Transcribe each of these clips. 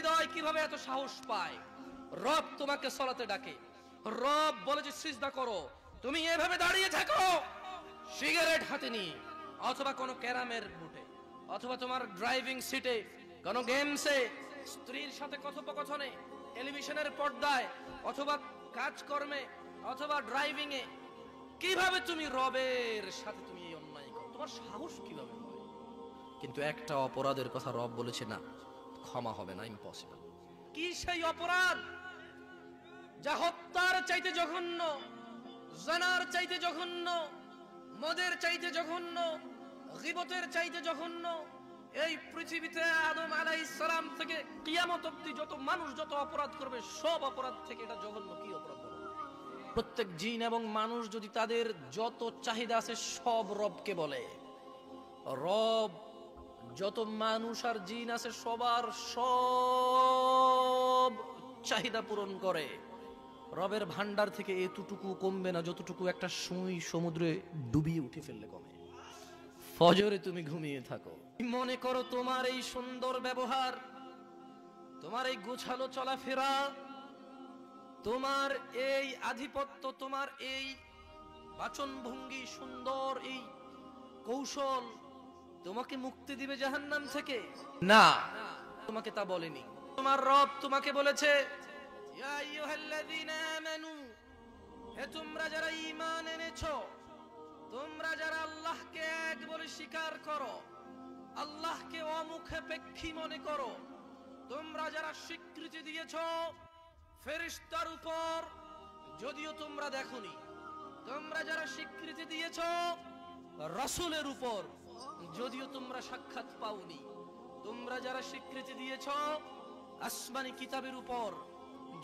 হৃদয় কিভাবে এত সাহস পায়? রব তোমাকে সালাতে ডাকে, রব বলে যে সিজদা করো, তুমি এভাবে দাঁড়িয়ে থাকো সিগারেট হাতে নিয়ে, অথবা কোনো ক্যারামের বুটে, অথবা তোমার ড্রাইভিং সিটে, কোনো গেমসে, স্ত্রীর সাথে কথোপকথনে, টেলিভিশনের পর্দায়, অথবা কাজকর্মে, অথবা ড্রাইভিং এ। কিভাবে তুমি রবের সাথে তুমি এই অন্যায় করো? তোমার সাহস কিভাবে হয়? কিন্তু একটা অপরাধের কথা রব বলেছে না, ক্ষমা হবে না, ইম্পসিবল। কি সেই অপরাধ যা হত্যার চাইতে জঘন্য, জানার চাইতে জঘন্য, মদের চাইতে জঘন্য, গীবতের চাইতে জঘন্য? এই পৃথিবীতে আদম আলাইহিস সালাম থেকে কিয়ামত অবধি যত মানুষ যত অপরাধ করবে, সব অপরাধ থেকে এটা জঘন্য। কি অপরাধ? প্রত্যেক জিন এবং মানুষ যদি তাদের যত চাহিদা আছে সব রবকে বলে, রব যত মানুষ আর জিন আছে সবার সব চাহিদা পূরণ করে, রবের ভান্ডার থেকে এতটুকু কমবে না যতটুকু একটা সুই সমুদ্রে ডুবিয়ে উঠে ফেললে কমে। ফজরে তুমি ঘুমিয়ে থাকো, মনে করো তোমার এই সুন্দর ব্যবহার, তোমার এই গোছালো চলাফেরা, তোমার এই আধিপত্য, তোমার এই বাচন ভঙ্গি, সুন্দর এই কৌশল তোমাকে মুক্তি দিবে জাহান্নাম থেকে? না, তোমাকে তা বলেনি। তোমার রব তোমাকে বলেছে, ইয়া আইয়ুহাল্লাযীনা আমানু, হে তোমরা যারা ঈমান এনেছো, তোমরা যারা আল্লাহকে এক বলে স্বীকার করো, আল্লাহকে অমুখাপেক্ষী মনে করো, তোমরা যারা স্বীকৃতি দিয়েছো ফেরেশতার উপর, যদিও তোমরা দেখোনি, তোমরা যারা স্বীকৃতি দিয়েছো রাসূলের উপর, যদিও তোমরা সাক্ষাৎ পাওনি, তোমরা যারা স্বীকৃতি দিয়েছো আসমানি কিতাবের উপর,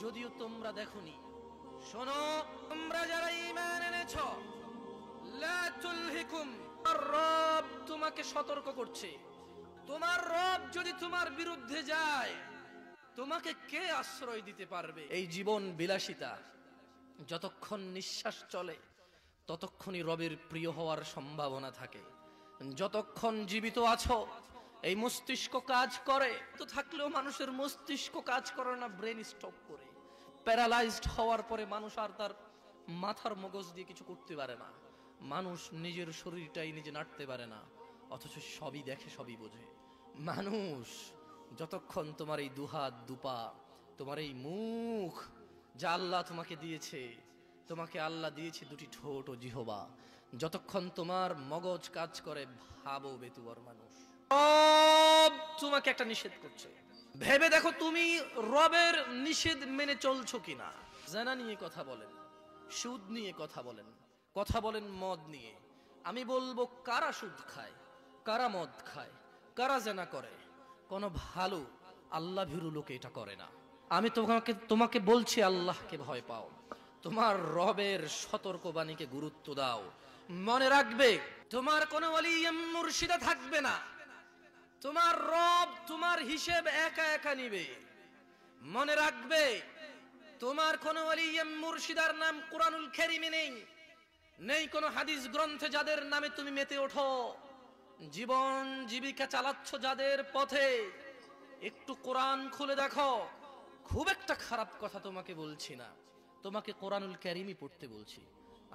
যদিও তোমরা দেখোনি, শোনো, তোমরা যারা ঈমান এনেছো, লা তুলহিকুম, রব তোমাকে সতর্ক করছে, তোমার রব যদি তোমার বিরুদ্ধে যায় তোমাকে কে আশ্রয় দিতে পারবে? এই জীবন বিলাসিতা যতক্ষণ নিঃশ্বাস চলে ততক্ষণই রবের প্রিয় হওয়ার সম্ভাবনা থাকে। যতক্ষণ জীবিত আছো এই মস্তিষ্ক কাজ করে, তো থাকলেও মানুষের মস্তিষ্ক কাজ করে না, ব্রেন স্টপ করে। প্যারালাইজড হওয়ার পরে মানুষ আর তার মাথার মগজ দিয়ে কিছু করতে পারে না, মানুষ নিজের শরীরটাই নিজে নাড়তে পারে না, অথচ সবই দেখে, সবই বোঝে। মানুষ যতক্ষণ তোমার এই দুহাত দুপা, তোমার এই মুখ যা আল্লাহ তোমাকে দিয়েছে, তোমাকে আল্লাহ দিয়েছে দুটি ঠোঁট ও জিহবা, যতক্ষণ তোমার মগজ কাজ করে, ভাবো বেতুয়ার মানুষ, রব তোমাকে একটা নিষেধ করছে, ভেবে দেখো তুমি রবের নিষেধ মেনে চলছো কিনা। জানা নিয়ে কথা বলেন, সুদ নিয়ে কথা বলেন, কথা বলেন মদ নিয়ে। আমি বলবো কারা সুদ খায়, কারা মদ খায়, কারা জেনা করে? কোন ভালো আল্লাহ ভীরু লোকে এটা করে না। আমি তোমাকে বলছি আল্লাহকে ভয় পাও, তোমার রবের সতর্কবাণীকে গুরুত্ব দাও। মনে রাখবে তোমার কোনো ওলি মুর্শিদা থাকবে না, তোমার রব তোমার হিসেব একা একা নিবে। মনে রাখবে তোমার কোন ওলি মুর্শিদার নাম কুরআনুল কারীমে নেই, নেই কোন হাদিস গ্রন্থে যাদের নামে তুমি মেতে ওঠো, জীবন জীবিকা চালাচ্ছ যাদের পথে, একটু কোরআন খুলে দেখো। খুব একটা খারাপ কথা তোমাকে বলছি না, তোমাকে কোরআনুল কারীমই পড়তে বলছি।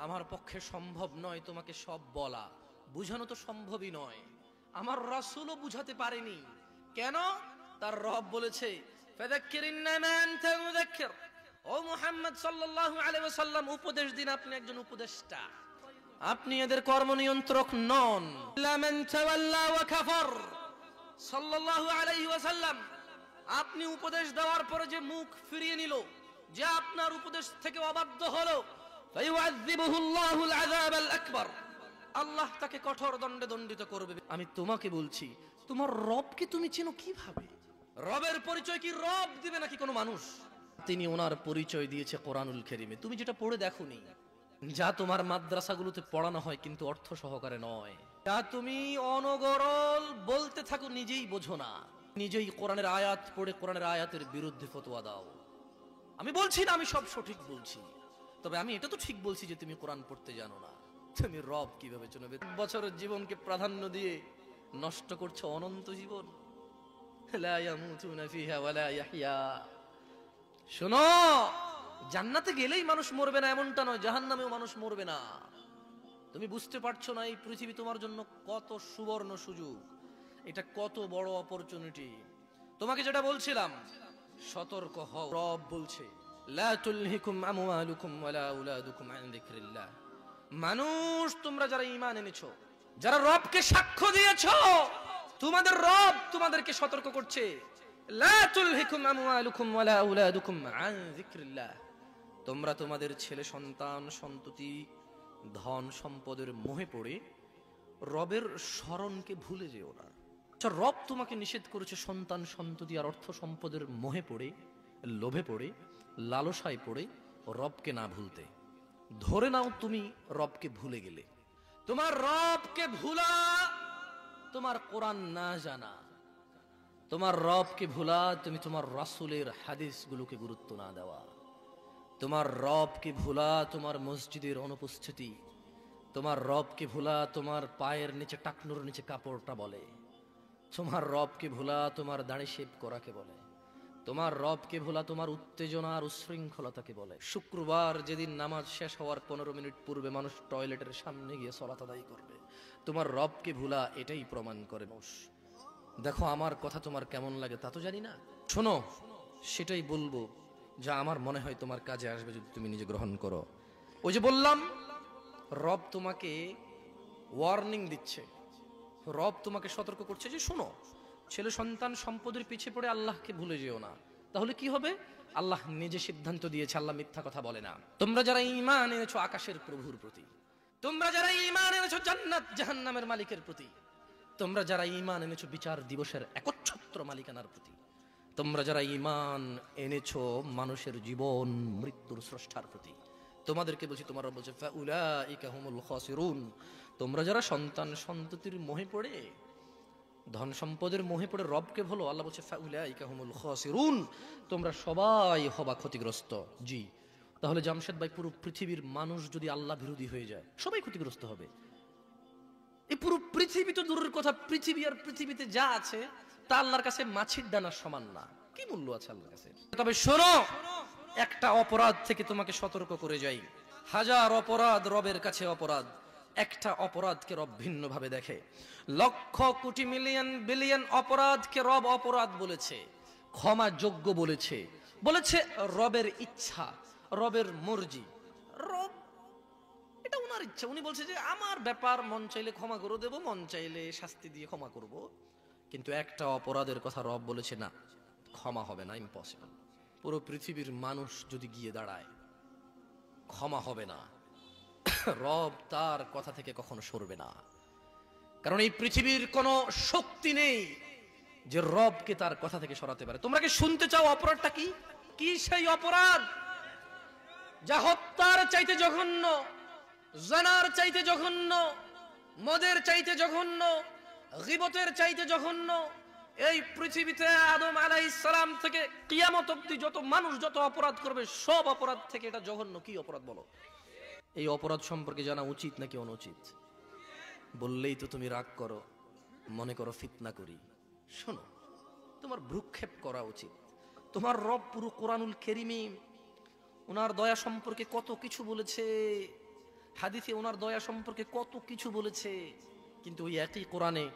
আমার পক্ষে সম্ভব নয় তোমাকে সব বলা, বুঝানো তো সম্ভবই নয়। আমার রাসূলও বুঝাতে পারেনি। কেন? তার রব বলেছে ফাযাক্কির ইন্নামা আনতা মুযাক্কির, ও মুহাম্মদ সাল্লাল্লাহু আলাইহি ওয়াসাল্লাম উপদেশ দিন, আপনি একজন উপদেষ্টা, আপনি এদের কর্ম নিয়ন্ত্রক নন। লামান তাওয়াল্লা ওয়া কাফার, সাল্লাল্লাহু আলাইহি ওয়াসাল্লাম আপনি উপদেশ দেওয়ার পরে যে মুখ ফিরিয়ে নিল, যে আপনার উপদেশ থেকে অবাধ্য হলো, ফায়ুআযিবুহুল্লাহুল আযাবাল আকবার, আল্লাহ তাকে কঠোর দণ্ডে দণ্ডিত করবে। আমি তোমাকে বলছি তোমার রবকে তুমি চেনো কিভাবে? রবের পরিচয় কি রব দিবে নাকি কোনো মানুষ? তিনি ওনার পরিচয় দিয়েছে কোরআনুল কারীমে, তুমি যেটা পড়ে দেখোনি, যা তোমার মাদ্রাসাগুলোতে পড়ানো হয় কিন্তু অর্থ সহকারে নয়, যা তুমি অনগরল বলতে থাকো নিজেই বোঝো না, নিজেই কোরআনের আয়াত পড়ে কোরআনের আয়াতের বিরুদ্ধে ফতোয়া দাও। আমি বলছি না আমি সব সঠিক বলছি, তবে আমি এটা তো ঠিক বলছি যে তুমি কোরআন পড়তে জানো না। তুমি রব কিভাবে চিনবে? বছরের জীবনকে প্রাধান্য দিয়ে নষ্ট করছো অনন্ত জীবন। লা ইয়ামুতুনা ফিহা ওয়া লা ইয়াহইয়া। শোনো, জান্নাতে গেলেই মানুষ মরবে না এমনটা নয়, জাহান্নামেও মানুষ মরবে না। তুমি বুঝতে পারছো না এই পৃথিবী তোমার জন্য কত সুবর্ণ সুযোগ, এটা কত বড় অপরচুনিটি। তোমাকে যেটা বলছিলাম, সতর্ক হও। রব বলছে লা তুলহিকুম আমওয়ালুকুম ওয়ালা আওলাদুকুম আন যিকরিল্লাহ। মানুষ, তোমরা যারা ঈমান এনেছো, যারা রবকে সাক্ষ্য দিয়েছো, তোমাদের রব তোমাদেরকে সতর্ক করছে, লা তুলহিকুম আমওয়ালুকুম ওয়ালা আওলাদুকুম আন যিকরিল্লাহ। তোমরা তোমাদের ছেলে সন্তান সন্ততি ধন সম্পদের মোহে পড়ে রবের স্মরণকে ভুলে যেও না। আচ্ছা, রব তোমাকে নিষেধ করেছে সন্তান সন্ততি আর অর্থ সম্পদের মোহে পড়ে, লোভে পড়ে, লালসায় পড়ে রবকে না ভুলতে। ধরে নাও তুমি রবকে ভুলে গেলে। তোমার রবকে ভুলা তোমার কোরআন না জানা, তোমার রবকে ভুলা তুমি তোমার রাসূলের হাদিসগুলোকে গুরুত্ব না দেওয়া, তোমার রবকে ভুলা তোমার মসজিদের অনুপস্থিতি, তোমার রবকে ভুলা তোমার পায়ের নিচে টাকনুর নিচে কাপড়টা বলে, তোমার রবকে ভুলা তোমার দাড়ি শেভ করাকে বলে, তোমার রবকে ভুলা তোমার উত্তেজনা আর উশৃঙ্খলতাকে বলে। শুক্রবার যেদিন নামাজ শেষ হওয়ার 15 মিনিট পূর্বে মানুষ টয়লেটের সামনে গিয়ে সালাত আদায় করবে, তোমার রবকে ভুলা এটাই প্রমাণ করে। মানুষ দেখো, আমার কথা তোমার কেমন লাগে তা তো জানি না, শোনো সেটাই বলবো যা আমার মনে হয় তোমার কাজে আসবে যদি তুমি নিজে গ্রহণ করো। ওই যে বললাম, রব তোমাকে ওয়ার্নিং দিচ্ছে, রব তোমাকে সতর্ক করছে যে শোনো, ছেলে সন্তান সম্পদের পিছে পড়ে আল্লাহকে ভুলে যেও না। তাহলে কি হবে? আল্লাহ নিজে সিদ্ধান্ত দিয়েছে, আল্লাহ মিথ্যা কথা বলে না। তোমরা যারা ঈমান এনেছো আকাশের প্রভুর প্রতি, তোমরা যারা ঈমান এনেছো জান্নাত জাহান্নামের মালিকের প্রতি, তোমরা যারা ঈমান এনেছো বিচার দিবসের একচ্ছত্র মালিকানার প্রতি, তোমরা যারা ঈমান এনেছো মানুষের জীবন মৃত্যুর স্রষ্টার প্রতি, তোমাদেরকে বলছি, তোমার রব বলছে ফাউলাইকা হুমুল খাসিরুন। তোমরা যারা সন্তান সন্ততির মোহে পড়ে, ধন সম্পদের মোহে পড়ে রবকে ভুলো, আল্লাহ বলছে ফাউলাইকা হুমুল খাসিরুন, তোমরা সবাই হবা ক্ষতিগ্রস্ত। জি, তাহলে জামশেদ ভাই, পুরো পৃথিবীর মানুষ যদি আল্লাহ বিরোধী হয়ে যায় সবাই ক্ষতিগ্রস্ত হবে। এই পুরো পৃথিবী তো দূরের কথা, পৃথিবী আর পৃথিবীতে যা আছে তা আল্লাহর কাছে মাছির দানার সমান না। কি মূল্য আছে আল্লাহর কাছে? তবে শোনো, একটা অপরাধ থেকে তোমাকে সতর্ক করে যাই। হাজার অপরাধ রবের কাছে অপরাধ, একটা অপরাধকে রব ভিন্ন ভাবে দেখে। লক্ষ কোটি মিলিয়ন বিলিয়ন অপরাধকে রব অপরাধ বলেছে, ক্ষমা যোগ্য বলেছে, বলেছে রবের ইচ্ছা, রবের মর্জি। রব এটা উনার ইচ্ছা, উনি বলছে যে আমার ব্যাপার, মন চাইলে ক্ষমা করে দেব, মন চাইলে শাস্তি দিয়ে ক্ষমা করব। কিন্তু একটা অপরাধের কথা রব বলেছে না, ক্ষমা হবে না, ইম্পসিবল। পুরো পৃথিবীর মানুষ যদি গিয়ে দাঁড়ায়, ক্ষমা হবে না। রব তার কথা থেকে কখনো সরবে না, কারণ এই পৃথিবীর কোনো শক্তি নেই যে রবকে তার কথা থেকে সরাতে পারে। তোমরা কি শুনতে চাও অপরাধটা কি? কি সেই অপরাধ যা হত্যার চাইতে জঘন্য, জানার চাইতে জঘন্য, মদের চাইতে জঘন্য, গীবতের চাইতে জঘন্য? এই পৃথিবীতে আদম আলাইহিস সালাম থেকে কিয়ামত অবধি যত মানুষ যত অপরাধ করবে, সব অপরাধ থেকে এটা জঘন্য। কি অপরাধ বলো? এই অপরাধ সম্পর্কে জানা উচিত নাকি অনুচিত? বললেই তো তুমি রাগ করো, মনে করো ফিতনা করি। শোনো, তোমার ভ্রুক্ষেপ করা উচিত। তোমার রব পুরো কোরআনুল কারীমে ওনার দয়া সম্পর্কে কত কিছু বলেছে, হাদিসে ওনার দয়া সম্পর্কে কত কিছু বলেছে, কিন্তু ওই একই কোরআনে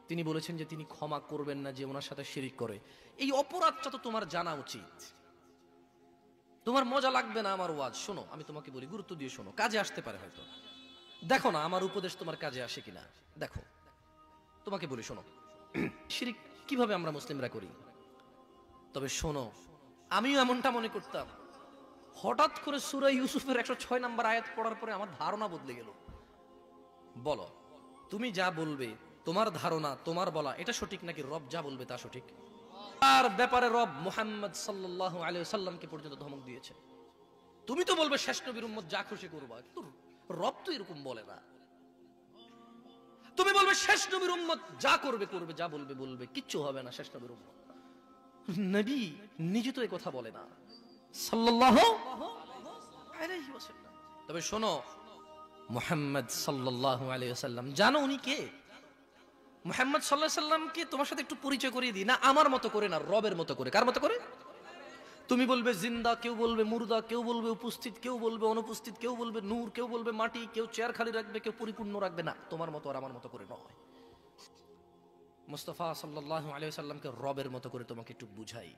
তিনি বলেছেন যে তিনি ক্ষমা করবেন না যে ওনার সাথে শিরিক করে। এই অপরাধটা তো তোমার জানা উচিত। তোমার মজা লাগবে না আমার ওয়াজ, শোনো আমি তোমাকে বলি, গুরুত্ব দিয়ে শোনো, কাজে আসতে পারে হয়তো। দেখো না আমার উপদেশ তোমার কাজে আসে কিনা, দেখো। তোমাকে বলি শোনো, শিরিক কিভাবে আমরা মুসলিমরা করি। তবে শোনো, আমিও এমনটা মনে করতাম। হঠাৎ করে সূরা ইউসুফের 106 নম্বর আয়াত পড়ার পরে আমার ধারণা বদলে গেল। বলো, তুমি যা বলবে, তোমার ধারণা, তোমার বলা এটা সঠিক নাকি রব যা বলবে তা সঠিক? তার ব্যাপারে রব মুহাম্মদ সাল্লাল্লাহু আলাইহি ওয়াসাল্লামকে পর্যন্ত ধমক দিয়েছে। তুমি তো বলবে শেষ নবীর উম্মত যা খুশি করবা, কিন্তু রব তো এরকম বলে না। তুমি বলবে শেষ নবীর উম্মত যা করবে করবে, যা বলবে বলবে, কিচ্ছু হবে না শেষ নবীর উম্মত। নবী নিজে তো এই কথা বলে না সাল্লাল্লাহু আলাইহি ওয়াসাল্লাম। তবে শোনো, মুহাম্মদ সাল্লাল্লাহু আলাইহি ওয়াসাল্লাম জানো উনি কে? মুহাম্মদ সাল্লাল্লাহু আলাইহি সাল্লামকে তোমার সাথে একটু পরিচয় করিয়ে দিই না, আমার মতো করে না, রবের মতো করে। কার মতো করে? তুমি বলবে জিন্দা, কেউ বলবে মুর্দা, কেউ বলবে উপস্থিত, কেউ বলবে অনুপস্থিত, কেউ বলবে নূর, কেউ বলবে মাটি, কেউ চেয়ার খালি রাখবে, কেউ পরিপূর্ণ রাখবে। না, তোমার মতো আর আমার মতো করে নয়। মুস্তাফা সাল্লাল্লাহু আলাইহি ওয়াসাল্লামকে রবের মতো করে তোমাকে একটু বুঝাই।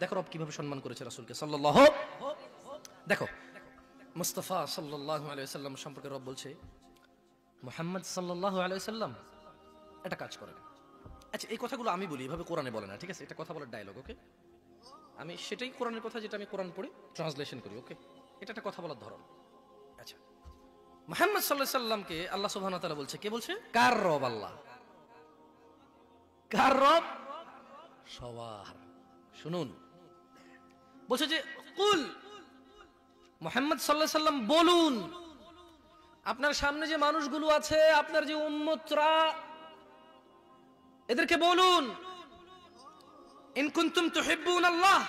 দেখো রব কিভাবে সম্মান করেছে রাসূলকে সাল্লাল্লাহু। দেখো মুস্তাফা সাল্লাল্লাহু আলাইহি ওয়াসাল্লাম সম্পর্কে রব বলছে, মুহাম্মদ সাল্লাল্লাহু আলাইহি ওয়াসাল্লাম একটা কাজ করেন। আচ্ছা, এই কথাগুলো আমি বলি, এভাবে কোরআনে বলে না, ঠিক আছে? এটা কথা বলার ডায়লগ, ওকে? আমি সেটাই কোরআনের কথা যেটা আমি কোরআন পড়ে ট্রান্সলেশন করি, ওকে? এটা একটা কথা বলার ধরন। আচ্ছা, মুহাম্মদ সাল্লাল্লাহু আলাইহি ওয়াসাল্লামকে আল্লাহ সুবহানাহু ওয়া তাআলা বলছে, কে বলছে? কার রব? আল্লাহ। কার রব? সবার। শুনুন, বলছে যে কুল, মুহাম্মদ সাল্লাল্লাহু আলাইহি ওয়াসাল্লাম বলুন, আপনার সামনে যে মানুষগুলো আছে, আপনার যে উম্মতরা, এদেরকে বলুন, ইন কুনতুম তুহিব্বুন আল্লাহ,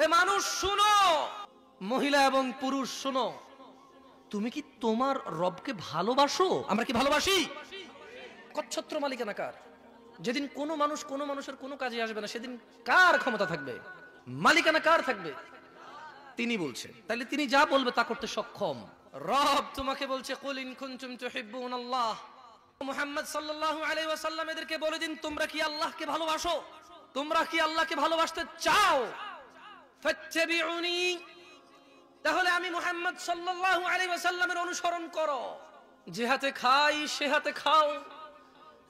এ মানুষ শুনো, মহিলা এবং পুরুষ শুনো, তুমি কি তোমার রবকে ভালোবাসো? আমরা কি ভালোবাসি? কচ্ছত্র মালিকানা কার? যেদিন কোনো মানুষ কোনো মানুষের কোনো কাজে আসবে না, সেদিন কার ক্ষমতা থাকবে? মালিকানা কার থাকবে? তিনি বলছেন, তাইলে তিনি যা বলবে তা করতে সক্ষম। রব তোমাকে বলছে, কুল ইন কুনতুম তুহিব্বুন আল্লাহ, মুহাম্মদ সাল্লাল্লাহু আলাইহি ওয়াসাল্লাম এদেরকে বলে দিন, তোমরা কি আল্লাহকে ভালোবাসো? তোমরা কি আল্লাহকে ভালোবাসতে চাও? ফাত্তাবিউনি, তাহলে আমি মুহাম্মদ সাল্লাল্লাহু আলাইহি ওয়াসাল্লামের অনুসরণ করো। যে হাতে খাই সে হাতে খাও,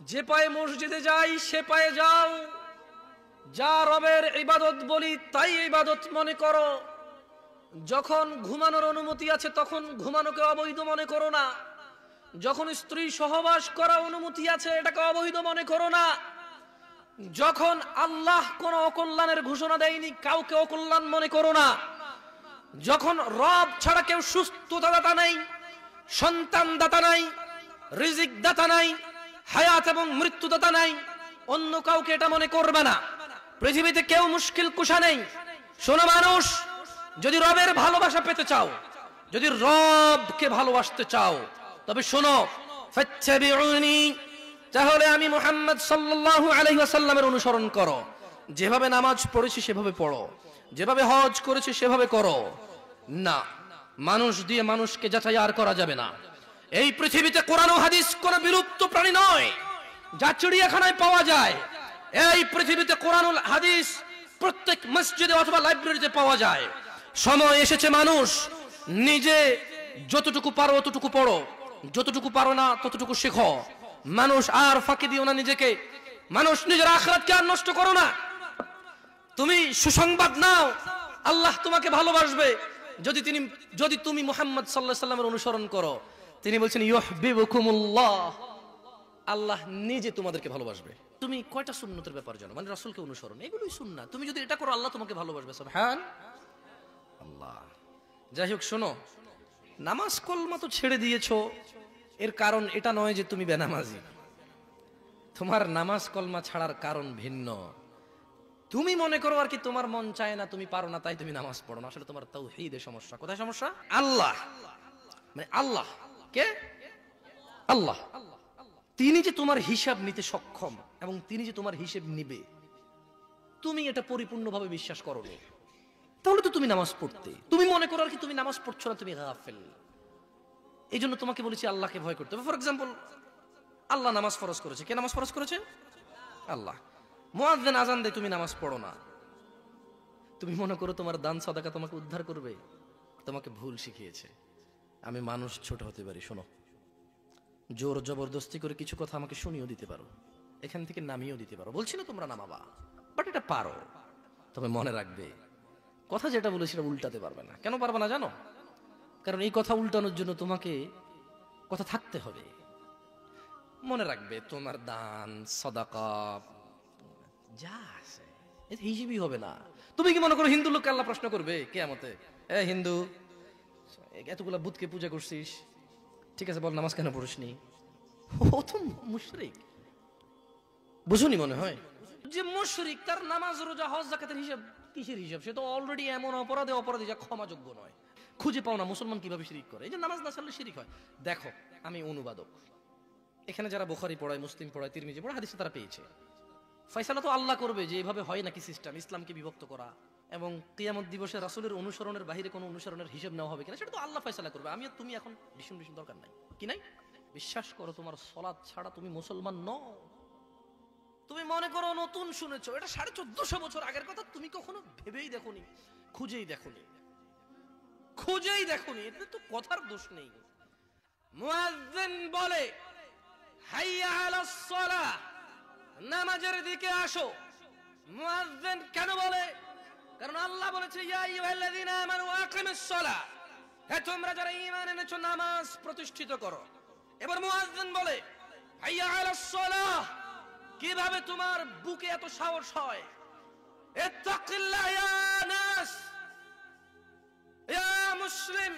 যে পায়ে মসজিদে যাই সে পায়ে যাও, যা রবের ইবাদত বলি তাই ইবাদত মনে করো। যখন ঘুমানোর অনুমতি আছে তখন ঘুমানোকে অবৈধ মনে করো না। যখন স্ত্রী সহবাস করা অনুমতি আছে এটাকে অবৈধ মনে করো না। যখন আল্লাহ কোন অকল্যাণের ঘোষণা দেয়নি কাউকে অকল্যাণ মনে করো না। যখন রব ছাড়া কেউ সুস্থতা দাতা নাই, সন্তান দাতা নাই, রিজিক দাতা নাই, হায়াত এবং মৃত্যু দাতা নাই, অন্য কাউকে এটা মনে করবে না। পৃথিবীতে কেউ মুশকিল কুশা নেই। শোনো মানুষ, যদি রবের ভালোবাসা পেতে চাও, যদি রবকে ভালোবাসতে চাও, তবে শোনো, ফাত্তাবিউনি, তাহলে আমি মুহাম্মদ সাল্লাল্লাহু আলাইহি ওয়াসাল্লামের অনুসরণ করো। যেভাবে নামাজ পড়েছি সেভাবে পড়ো, যেভাবে হজ করেছি সেভাবে করো। না, মানুষ দিয়ে মানুষকে যাচাই আর করা যাবে না। এই পৃথিবীতে কোরআন ও হাদিস কোনো বিলুপ্ত প্রাণী নয় যা চিড়িয়াখানায় পাওয়া যায়। এই পৃথিবীতে কোরআন ও হাদিস প্রত্যেক মসজিদে অথবা লাইব্রেরিতে পাওয়া যায়। সময় এসেছে মানুষ নিজে যতটুকু পারো ততটুকু পড়ো, যতটুকু পারো না ততটুকু শেখো। মানুষ আর ফাঁকি দিও না নিজেকে। মানুষ নিজের আখিরাতকে আর নষ্ট করো না। তুমি সুসংবাদ নাও, আল্লাহ তোমাকে ভালোবাসবে যদি তুমি মুহাম্মদ সাল্লাল্লাহু আলাইহি ওয়াসাল্লামের অনুসরণ করো। তিনি বলছেন ইউহিব্বুকুমুল্লাহ, আল্লাহ নিজে তোমাদেরকে ভালোবাসবে। তুমি কয়টা সুন্নতের ব্যাপার জানো? মানে রাসূলকে অনুসরণ, এগুলোই সুন্নাত। তুমি যদি এটা করো আল্লাহ তোমাকে ভালোবাসবে। সুবহানাল্লাহ। যাই হোক, শোনো, নামাজ কলমা তো ছেড়ে দিয়েছো, এর কারণ এটা নয় যে তুমি বেনামাজি। তোমার নামাজ কলমা ছাড়ার কারণ ভিন্ন। তুমি মনে করো আর কি তোমার মন চায় না, তুমি পারো না, তাই তুমি নামাজ পড়ো না। আসলে তোমার তাওহীদে সমস্যা। কোথায় সমস্যা? আল্লাহ, মানে আল্লাহ কে? আল্লাহ। তিনি যে তোমার হিসাব নিতে সক্ষম এবং তিনি যে তোমার হিসেব নিবে, তুমি এটা পরিপূর্ণভাবে বিশ্বাস করো না, তাহলে তো তুমি নামাজ পড়তে। তুমি মনে করো আর কি তুমি নামাজ পড়ছো না, তুমি গাফেল। এই জন্য তোমাকে বলেছি আল্লাহকে ভয় করতে হবে। ফর এক্সাম্পল, আল্লাহ নামাজ ফরজ করেছে। কে নামাজ ফরজ করেছে? আল্লাহ। মুয়াজ্জিন আজান দেয়, তুমি নামাজ পড়ো না। তুমি মনে করো তোমার দান সাদাকা তোমাকে উদ্ধার করবে। তোমাকে ভুল শিখিয়েছে। আমি মানুষ, ছোট হতে পারি। শোনো, জোর জবরদস্তি করে কিছু কথা আমাকে শুনিয়েও দিতে পারো, এখান থেকে নামিয়েও দিতে পারো। বলছি না তোমরা নামাবা, বাট এটা পারো। তবে মনে রাখবে, কথা যেটা বলে সেটা উল্টাতে পারবে না। কেন পারবে না জানো? কারণ এই কথা উল্টানোর জন্য তোমাকে কথা থাকতে হবে। মনে রাখবে, তোমার দান সাদাকা যা আছে এর হিসেবই হবে না। তুমি কি মনে করো হিন্দু লোককে আল্লাহ প্রশ্ন করবে কিয়ামতে, এ হিন্দু, এতগুলা বুতকে পূজা করছিস, ঠিক আছে বল নামাজ কেন পড়িসনি? ও তো মুশরিক। বুঝুনি মনে হয় যে মুশরিক, তার নামাজ রোজা হজ যাকাতের হিসাব কিসের হিসাব? সে তো অলরেডি এমন অপরাধী যা ক্ষমাযোগ্য নয়। খুঁজে পাও না মুসলমান কিভাবে শিরিক করে। এই যে নামাজ না ছাড়লে শিরিক হয়। দেখো, আমি অনুবাদক, এখানে যারা বুখারী পড়ায়, মুসলিম পড়ায়, তিরমিজি পড়ায়, হাদিসে তারা পেয়েছে। ফয়সালা তো আল্লাহ করবে যে এভাবে হয় নাকি সিস্টেম, ইসলামকে বিভক্ত করা এবং কিয়ামত দিবসে রাসূলের অনুসরণের বাইরে কোনো অনুসরণের হিসাব নেওয়া হবে কিনা, সেটা তো আল্লাহ ফয়সালা করবে। আমি আর তুমি এখন ভীষণ ভীষণ দরকার নাই, কি নাই? বিশ্বাস করো, তোমার সালাত ছাড়া তুমি মুসলমান নও। তুমি মনে করো নতুন শুনেছো, এটা 1450 বছর আগের কথা, তুমি কখনো ভেবেই দেখোনি, খুঁজেই দেখোনি, খুঁজেই দেখোনি, এটা তো কথার দোষ নেই। মুয়াজ্জিন বলে হাইয়া আলাস সালাহ, নামাজের দিকে আসো। মুয়াজ্জিন কেন বলে? কারণ আল্লাহ বলেছে ইয়া আইয়ুহাল্লাযীনা আমানু আকিমিস সালাহ, হে তোমরা যারা ঈমান এনেছো নামাজ প্রতিষ্ঠিত করো। এবার মুয়াজ্জিন বলে হাইয়া আলাস সালাহ, কিভাবে তোমার বুকে এত সাহস হয়? ইত্তাকিল্লাহ ইয়া নাস, ইয়া মুসলিম,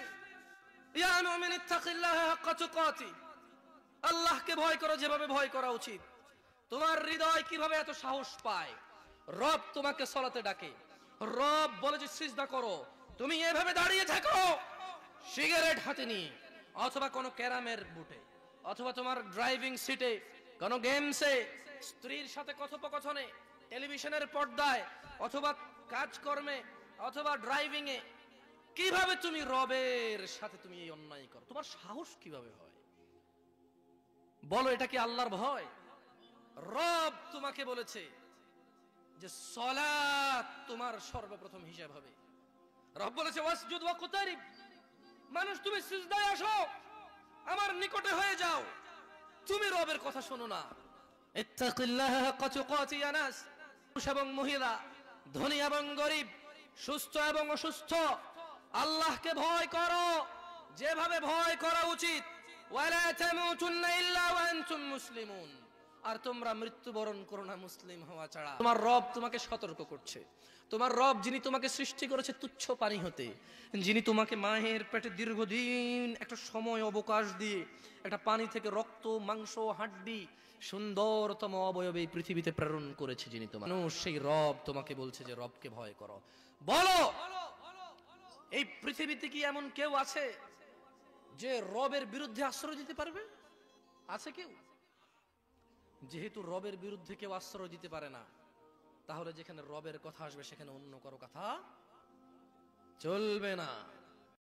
ইয়া মুমিন, ইত্তাকিল্লাহ হাক্কা তুকাতি, আল্লাহকে ভয় করো যেভাবে ভয় করা উচিত। তোমার হৃদয় কিভাবে এত সাহস পায়? রব তোমাকে সালাতে ডাকে, রব বলে যে সিজদা করো, তুমি এভাবে দাঁড়িয়ে থাকো সিগারেট হাতে নিয়ে, অথবা কোনো ক্যারামের বুটে, অথবা তোমার ড্রাইভিং সিটে, কোনো গেমসে, স্ত্রীর সাথে কথোপকথনে, টেলিভিশনের পর্দায়, অথবা কাজকর্মে, অথবা ড্রাইভিং এ, কিভাবে তুমি রবের সাথে তুমি এই অন্যায় করো? তোমার সাহস কিভাবে হয়? বলো, এটা কি আল্লাহর ভয়? রব তোমাকে বলেছে যে সালাত তোমার সর্বপ্রথম হিসাব হবে। রব বলেছে ওয়াসজুদ ওয়াকতারিব, মানুষ তুমি সিজদায় আসো, আমার নিকটে হয়ে যাও। তুমি রবের কথা শোনো না। ইত্তাকিল্লাহ হাক্কা তুকাতি ইয়া নাস, পুরুষ এবং মহিলা, ধনী এবং গরিব, সুস্থ এবং অসুস্থ, আল্লাহকে ভয় করো যেভাবে ভয় করা উচিত। ওয়ালা তামুতুন্না ইল্লা ওয়া আনতুম মুসলিমুন, আর তোমরা মৃত্যুবরণ করো না মুসলিম হওয়া ছাড়া। তোমার রব তোমাকে সতর্ক করছে। তোমার রব, যিনি তোমাকে সৃষ্টি করেছে তুচ্ছ পানি হতে, যিনি তোমাকে মায়ের পেটে দীর্ঘদিন একটা সময় অবকাশ দিয়ে একটা পানি থেকে রক্ত, মাংস, হাড্ডি, সুন্দরতম অবয়বে এই পৃথিবীতে প্রেরণ করেছে, যিনি তোমার মানুষ, সেই রব তোমাকে বলছে যে রবকে ভয় করো। বলো, এই পৃথিবীতে কি এমন কেউ আছে যে রবের বিরুদ্ধে আশ্রয় দিতে পারবে? আছে কেউ? যেহেতু রবের বিরুদ্ধে কেউ আশ্রয় দিতে পারে না, তাহলে যেখানে রবের কথা আসবে সেখানে অন্য কারো কথা চলবে না।